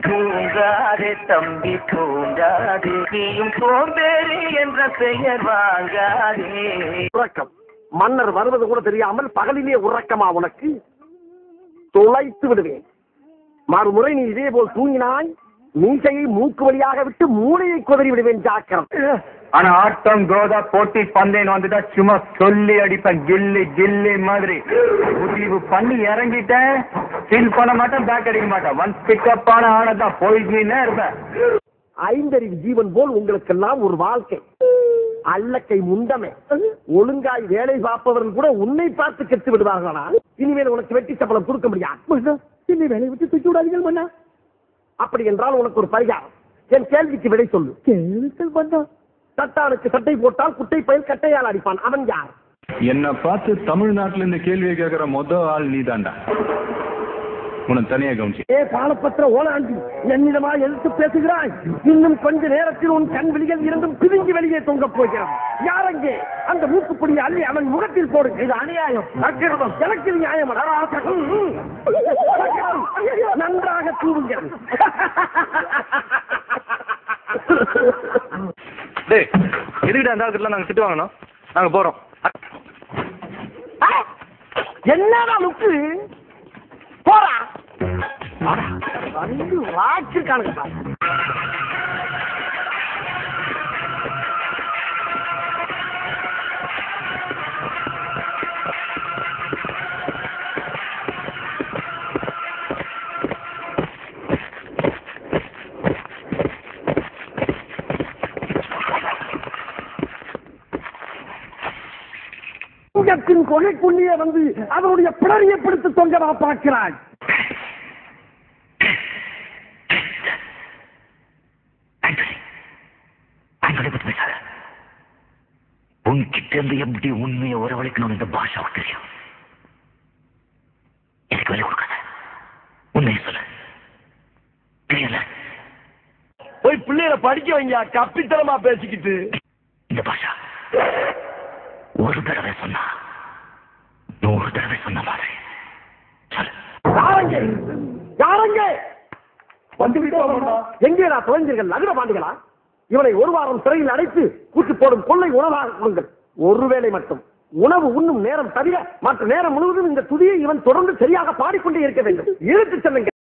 தூங்காதே தம்பி தூங்காதே, நீயும் சோம்பேறி என்ற பெயர் வாங்காதே. உறக்கம் மன்னர் வருவது கூட தெரியாமல் பகலிலே உறக்கமா உனக்கு? தொலைத்து விடுவேன். மறுமுறை நீ இதே போல் தூங்கினாய், மீசையை மூக்கு வழியாக விட்டு மூளையை குதறி விடுவேன். ஜாக்கிரம். ஆனா ஆட்டம் கோதா போட்டி பந்தயம் வந்துட்டா சும்மா சொல்லி அடிப்பேன். கில்லி கில்லி மாதிரி முடிவு பண்ணி இறங்கிட்டேன். ஃபீல் பண்ண மாட்டேன், பேக் அடிக்க மாட்டேன். ஒன்ஸ் பிக்கப் ஆன ஆனதான் போய்கின்னே இருப்பேன். ஐந்தறிவு ஜீவன் போல் உங்களுக்கெல்லாம் ஒரு வாழ்க்கை. அல்லக்கை முண்டமே ஒழுங்காய் வேலை பார்ப்பவர்கள் கூட உன்னை பார்த்து கெட்டு விடுவார்களா? இனிமேல் உனக்கு வெட்டி சம்பளம் கொடுக்க முடியாது. இன்னை வேலையை விட்டு தூக்கி விடாதீர்கள் மன்னா. அப்படி என்றால் உனக்கு ஒரு பரிகாரம். என் கேள்விக்கு விடை சொல்லு. கேள்விகள் மன்னா. தட்டானுக்கு சட்டை போட்டால் குட்டை பயிர் கட்டையால் அடிப்பான். அவன் யார்? என்ன பார்த்து தமிழ்நாட்டுல இந்த கேள்வியை கேட்கிற மொதல் ஆள் நீதாண்டா. உனக்கு தனியா கவனிச்சு. பாலப்பத்திர ஓலாண்டி, என்னிடமா எதிர்த்து பேசுகிறாய்? இன்னும் கொஞ்ச நேரத்தில் உன் கண் விழிகள் இரண்டும் பிரிஞ்சு வெளியே தொங்க போகிறது. யாரங்கே அந்த மூக்குப்பொடியை அள்ளி அவன் முகத்தில் போடு. இது அநியாயம். எனக்கு நியாயம். நன்றாக தூவுங்கள். எதுக்கிட்ட அந்த ஆளுக்கு நாங்க திட்டு வாங்கணும். நாங்க போறோம். என்னடா லுக்கு? போறா வந்து வாச்சிருக்கானுங்க. கொலை புள்ளிய வந்து அவருடைய பிறரியை பிடித்து தொங்கவா பார்க்கிறாய்? உன்கிட்ட இருந்து எப்படி உண்மையை உறவழைக்கணும் இந்த பாஷாவுக்கு தெரியும். எனக்கு வேலை கொடுக்காத, உண்மையை சொல்லு. தெரியல, போய் பிள்ளைகளை படிக்க வைங்க. கப்பித்தனமா பேசிக்கிட்டு. இந்த பாஷா ஒரு தடவை சொன்னா 100 தடவை சொன்ன மாதிரி சொல்லு. எங்கே நான் தொலைஞ்சீர்கள்? நகர பாண்டிகளா? இவனை ஒரு வாரம் சிறையில் அடைத்து கூட்டு போடும் கொள்ளை உணவாக கொடுங்கள். ஒருவேளை மட்டும் உணவு உண்ணும் நேரம் தவிர மற்ற நேரம் முழுவதும் இந்த துதியை இவன் தொடர்ந்து சரியாக பாடிக்கொண்டே இருக்க வேண்டும். இழுத்து செல்லுங்கள்.